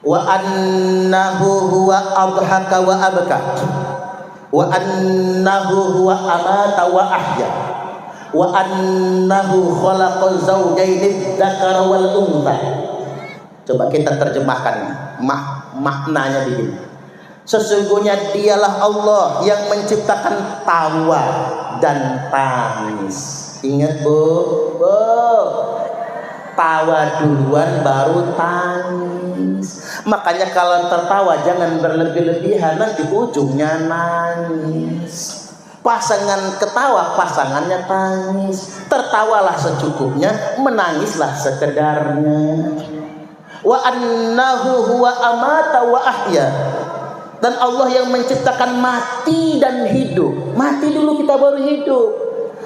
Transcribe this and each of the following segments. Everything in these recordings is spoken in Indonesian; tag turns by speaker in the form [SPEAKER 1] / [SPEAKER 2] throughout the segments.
[SPEAKER 1] wa annahu huwa adhaka wa abka, wa annahu huwa amata wa ahya, wa annahu khalaqa zawjaini dzakara wal untha. Coba kita terjemahkan maknanya begini. Sesungguhnya dialah Allah yang menciptakan tawa dan tangis. Ingat bu, tawa duluan baru tangis. Makanya kalau tertawa jangan berlebih-lebihan, nanti ujungnya nangis. Pasangan ketawa, pasangannya tangis. Tertawalah secukupnya, menangislah sekedarnya. Wa annahu huwa amata wa ahya. Dan Allah yang menciptakan mati dan hidup. Mati dulu kita baru hidup.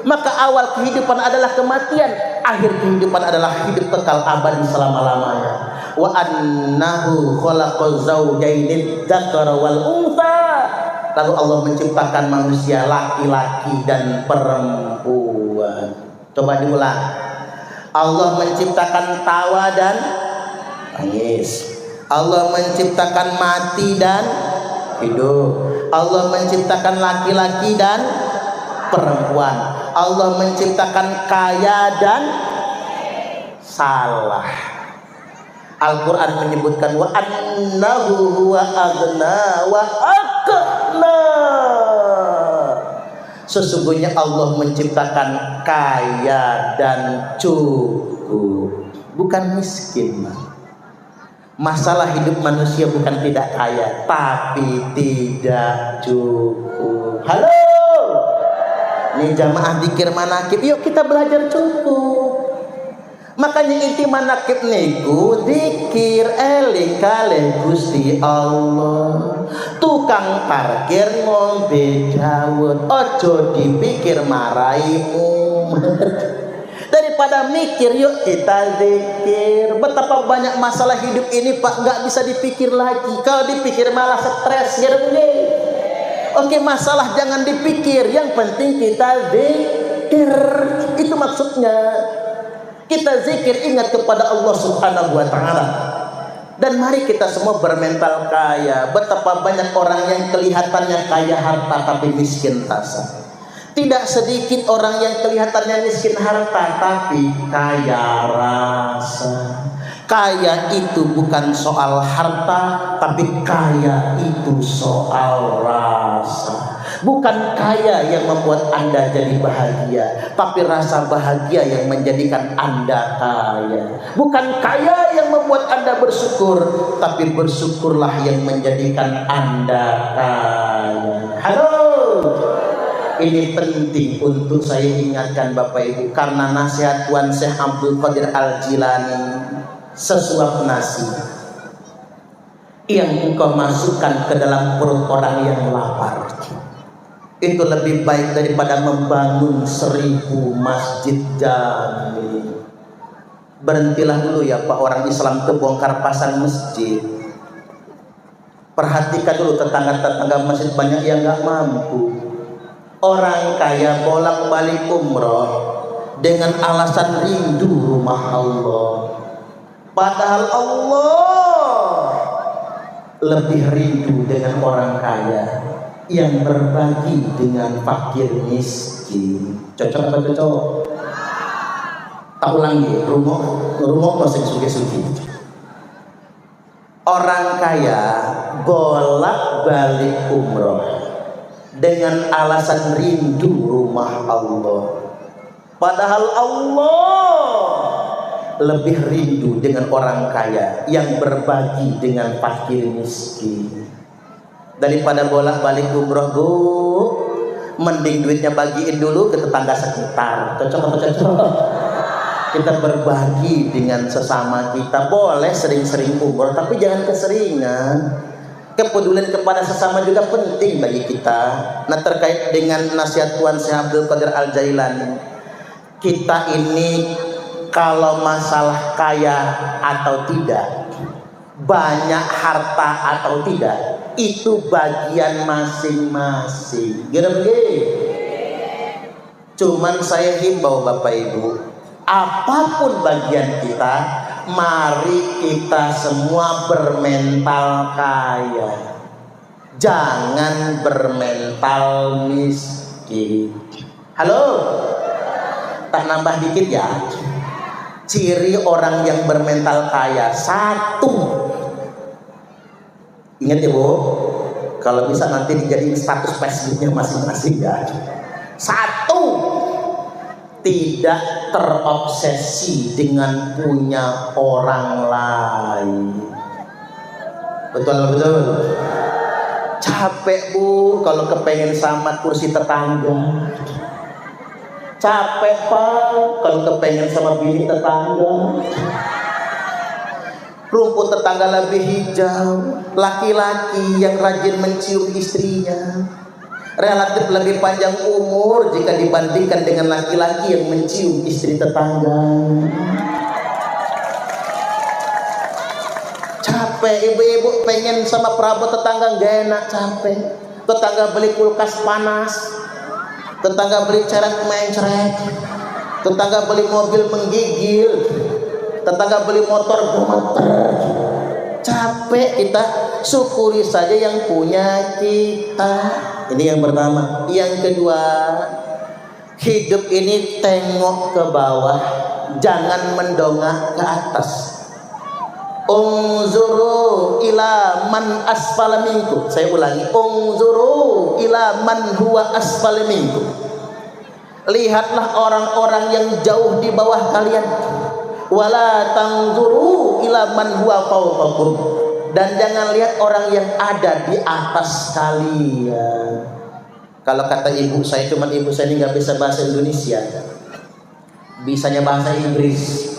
[SPEAKER 1] Maka awal kehidupan adalah kematian, akhir kehidupan adalah hidup kekal abadi selama-lamanya. Wa annahu khalaqa zawjaini dzakara wal untha. Lalu Allah menciptakan manusia laki-laki dan perempuan. Coba diulang. Allah menciptakan tawa dan tangis. Allah menciptakan mati dan hidup. Allah menciptakan laki-laki dan perempuan. Allah menciptakan kaya dan salah. Al-Quran menyebutkan wa annahu huwa aghna wa aqna. Sesungguhnya Allah menciptakan kaya dan cukup, bukan miskin. Masalah hidup manusia bukan tidak kaya, tapi tidak cukup. Halo, ini jamaah dzikir manakib, yuk kita belajar cukup. Makanya inti manakib niku dzikir eling kalih Gusti Allah. Tukang parkir ngombe dawet, ojo dipikir maraimu. Daripada mikir, yuk kita zikir. Betapa banyak masalah hidup ini Pak, nggak bisa dipikir lagi. Kalau dipikir malah stres. Oke, masalah jangan dipikir, yang penting kita zikir. Itu maksudnya. Kita zikir, ingat kepada Allah Subhanahu wa Ta'ala. Dan mari kita semua bermental kaya. Betapa banyak orang yang kelihatannya kaya harta tapi miskin rasa. Tidak sedikit orang yang kelihatannya miskin harta tapi kaya rasa. Kaya itu bukan soal harta, tapi kaya itu soal rasa. Bukan kaya yang membuat Anda jadi bahagia, tapi rasa bahagia yang menjadikan Anda kaya. Bukan kaya yang membuat Anda bersyukur, tapi bersyukurlah yang menjadikan Anda kaya. Halo, ini penting untuk saya ingatkan Bapak Ibu, karena nasihat Tuan Syekh Abdul Qadir Al-Jilani, sesuap nasi yang engkau masukkan ke dalam perut orang yang lapar itu lebih baik daripada membangun 1000 masjid jami. Berhentilah dulu ya Pak, orang Islam itu bongkar pasang masjid. Perhatikan dulu tetangga-tetangga masjid banyak yang gak mampu. Orang kaya bolak-balik umroh dengan alasan rindu rumah Allah. Padahal Allah lebih rindu dengan orang kaya yang berbagi dengan fakir miskin. Cocok atau cocok? Tak ulangi, rumah masih sugi-sugi. Orang kaya bolak-balik umroh dengan alasan rindu rumah Allah. Padahal Allah lebih rindu dengan orang kaya yang berbagi dengan fakir miskin. Daripada bolak-balik umroh, Bu, mending duitnya bagiin dulu ke tetangga sekitar. Cocok atau cocok? Kita berbagi dengan sesama kita. Boleh sering-sering umroh, tapi jangan keseringan. Kepedulian kepada sesama juga penting bagi kita. Nah, terkait dengan nasihat Tuan Syekh Abdul Qadir Al-Jailani, kita ini kalau masalah kaya atau tidak, banyak harta atau tidak, itu bagian masing-masing. Cuman saya himbau Bapak Ibu, apapun bagian kita, mari kita semua bermental kaya, jangan bermental miskin. Halo, tak nambah dikit ya. Ciri orang yang bermental kaya satu, ingat ya Bu, kalau bisa nanti dijadiin status Facebooknya masing-masing ya. Satu, tidak terobsesi dengan punya orang lain. Betul. Capek Bu kalau kepengen sama kursi tetangga. Capek Pak kalau kepengen sama bini tetangga. Rumput tetangga lebih hijau. Laki-laki yang rajin mencium istrinya relatif lebih panjang umur jika dibandingkan dengan laki-laki yang mencium istri tetangga. Capek ibu-ibu pengen sama perabot tetangga gak enak, capek. Tetangga beli kulkas panas, tetangga beli ceret mencret, tetangga beli mobil menggigil, tetangga beli motor gemeter. Capek kita, syukuri saja yang punya kita. Ini yang pertama. Yang kedua, hidup ini tengok ke bawah, jangan mendongak ke atas. Unzuru ila man asfala minkum. Saya ulangi, unzuru ila man huwa asfala minkum. Lihatlah orang-orang yang jauh di bawah kalian. Wala tanzuru ila man huwa fawqakum. Dan jangan lihat orang yang ada di atas kalian. Kalau kata ibu saya, cuman ibu saya ini nggak bisa bahasa Indonesia, bisanya bahasa Inggris.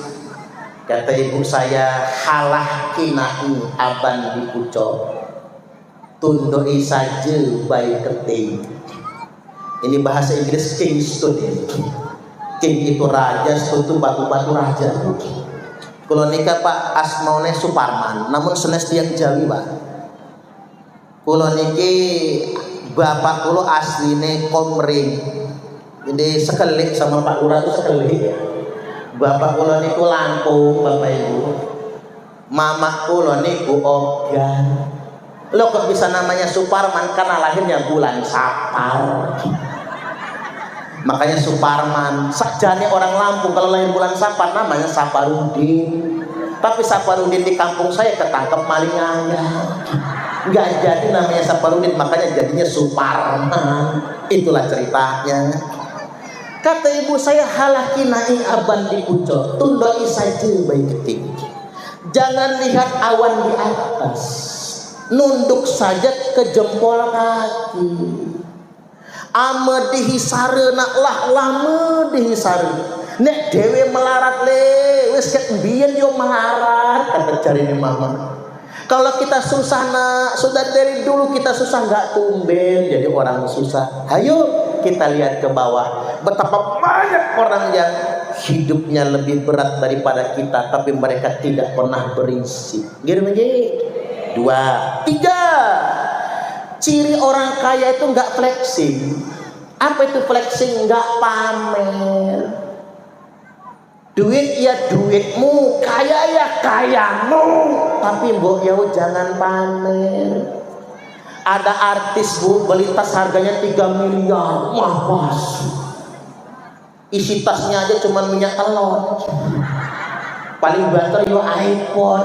[SPEAKER 1] Kata ibu saya, halah kinai aban dipucok, tundoi saja baik keting. Ini bahasa Inggris king student. King itu raja, itu batu-batu raja. Kalau nikah Pak asmaune Suparman, namun senes tiang Jawi Pak. Kalau niki bapak kulo asline Komring, jadi sekelik sama Pak Lurah itu sekelik. Bapak kulo niku Lampung Bapak Ibu. Mama kulo niku Ogan. Lo kok bisa namanya Suparman karena lahirnya bulan Sapar. Makanya Suparman. Sakjane orang Lampung kalau lahir bulan Sapar namanya Saparudin. Tapi Saparudin di kampung saya ketangkep maling ayam. Nggak jadi namanya Saparudin, makanya jadinya Suparman. Itulah ceritanya. Kata ibu saya, halaki naing aban di pucuk, tundoi saja baik ketik. Jangan lihat awan di atas, nunduk saja ke jempol kaki. Ame dihisare nak lah lama dihisare. Nek dewe melarat le, wis ket mbiyen yo melarat kata carine mama. Kalau kita susah nak, sudah dari dulu kita susah nggak tumben jadi orang susah. Ayo kita lihat ke bawah, betapa banyak orang yang hidupnya lebih berat daripada kita, tapi mereka tidak pernah berisi. Gitu menjadi. 2, 3. Ciri orang kaya itu nggak flexing. Apa itu flexing? Nggak pamer. Duit ya duitmu, kaya ya kayamu, tapi mbok ya jangan pamer. Ada artis Bu beli tas harganya 3 miliar, mahpas. Isi tasnya aja cuma minyak telur. Paling banter yo iPhone.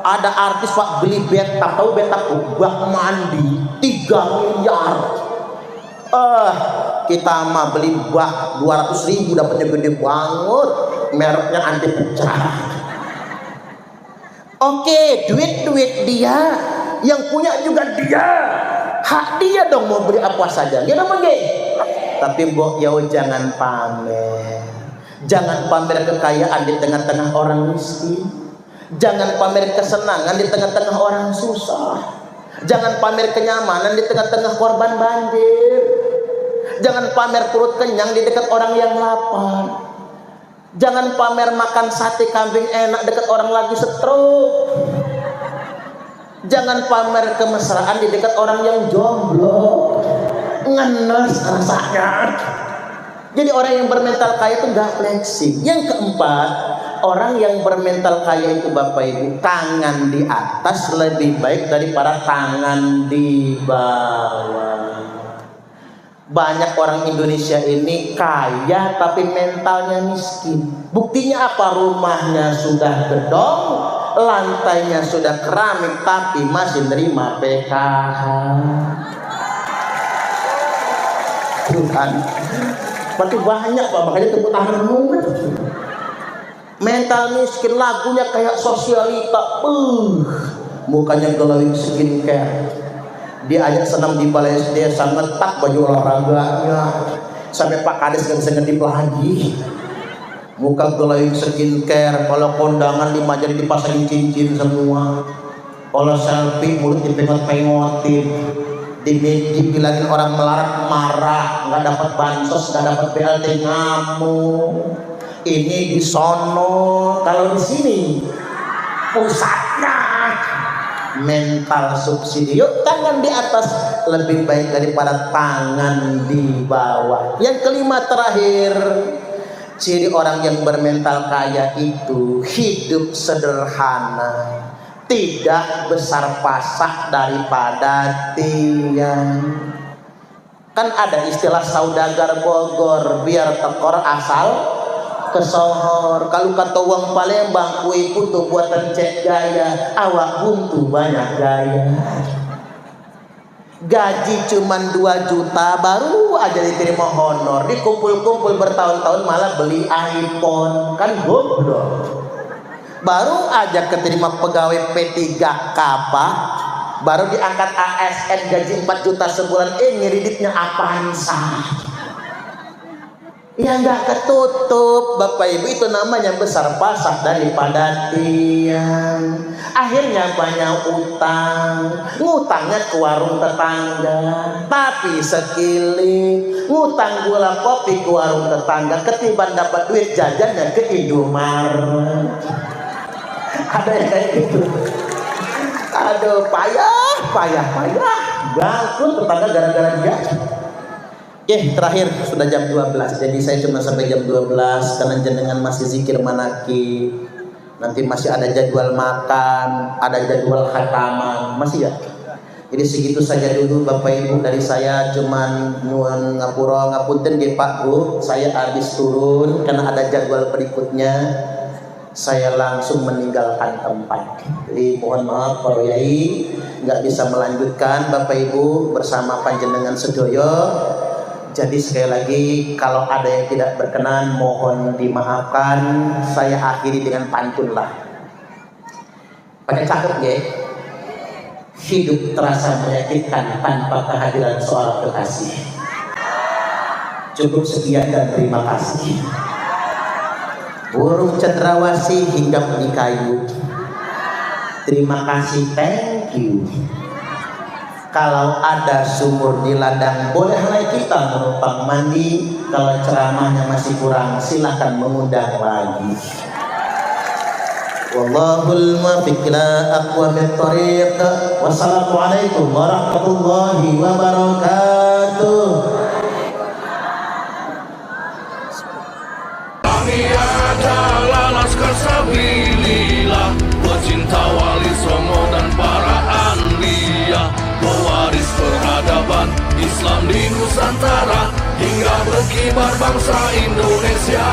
[SPEAKER 1] Ada artis Pak beli bathtub, tahu bathtub bak mandi 3 miliar. Kita mah beli bak 200.000 dapatnya gede banget, mereknya anti pecah. Oke, duit dia, yang punya juga dia, hak dia dong mau beli apa saja. Gitu mungkin. Tapi mbok ya jangan pamer, jangan pamer kekayaan di tengah-tengah orang miskin. Jangan pamer kesenangan di tengah-tengah orang susah. Jangan pamer kenyamanan di tengah-tengah korban banjir. Jangan pamer perut kenyang di dekat orang yang lapar. Jangan pamer makan sate kambing enak dekat orang lagi stroke. Jangan pamer kemesraan di dekat orang yang jomblo. Ngenes rasanya. Jadi orang yang bermental kaya itu nggak flexing. Yang keempat, orang yang bermental kaya itu Bapak Ibu, tangan di atas lebih baik daripada tangan di bawah. Banyak orang Indonesia ini kaya tapi mentalnya miskin. Buktinya apa? Rumahnya sudah gedong, lantainya sudah keramik, tapi masih nerima PKH. Tuhan, berarti banyak Pak, makanya tepuk tangan dulu. Mental miskin, lagunya kayak sosialita, mukanya glowing skincare. Dia ajak senam di balai SD, ngetak baju olahraganya, sampai Pak Kades nggak bisa ngedip lagi. Muka glowing skincare, kalau kondangan 5 jari dipasangin cincin semua. Kalau selfie mulut dipengot-pengotin. Dibilangin orang melarat marah, nggak dapat bansos, nggak dapat BLT, ngamuk. Ini di sono, kalau di sini pusatnya mental subsidi. Yuk, tangan di atas lebih baik daripada tangan di bawah. Yang kelima terakhir, ciri orang yang bermental kaya itu hidup sederhana, tidak besar pasak daripada tiang. Kan ada istilah saudagar Bogor, biar tekor asal kesohor. Kalau kata uang Palembang, kue putu buatan cek gaya, awak buntu banyak gaya. Gaji cuman 2 juta, baru aja diterima honor, dikumpul-kumpul bertahun-tahun malah beli iPhone. Kan goblok. Baru aja keterima pegawai P3K, baru diangkat ASN gaji 4 juta sebulan, ngiriditnya apaan sah? Ya nggak ketutup Bapak Ibu, itu namanya besar pasak daripada tiang. Akhirnya banyak utang, ngutangnya ke warung tetangga, tapi sekili ngutang gula kopi ke warung tetangga, ketiban dapat duit jajannya ke Indomaret. Ada yang kayak gitu. Aduh, payah. Bangkrut tetangga gara-gara dia. Oke, terakhir sudah jam 12. Jadi saya cuma sampai jam 12 karena jenengan masih zikir manaki. Nanti masih ada jadwal makan, ada jadwal khataman, masih ya. Jadi segitu saja dulu Bapak Ibu dari saya, cuman nyuwun ngapura ngapunten nggih Pak Bu, saya habis turun karena ada jadwal berikutnya. Saya langsung meninggalkan tempat. Jadi mohon maaf Pak Yai, nggak bisa melanjutkan Bapak Ibu bersama panjenengan sedoyo. Jadi sekali lagi kalau ada yang tidak berkenan mohon dimaafkan. Saya akhiri dengan pantun lah. Pakai cakep ya. Hidup terasa menyakitkan tanpa kehadiran seorang kekasih. Cukup sekian dan terima kasih. Burung cendrawasih hinggap di kayu. Terima kasih, thank you. Kalau ada sumur di ladang, bolehlah kita menumpang mandi. Kalau ceramahnya masih kurang, silahkan mengundang lagi. Wallahul muwaffiq ila aqwamit thoriq. Wassalamualaikum warahmatullahi wabarakatuh.
[SPEAKER 2] Kami adalah laskar sabilillah, pecinta wali songo dan para anbiya, pewaris peradaban Islam di Nusantara hingga berkibar bangsa Indonesia.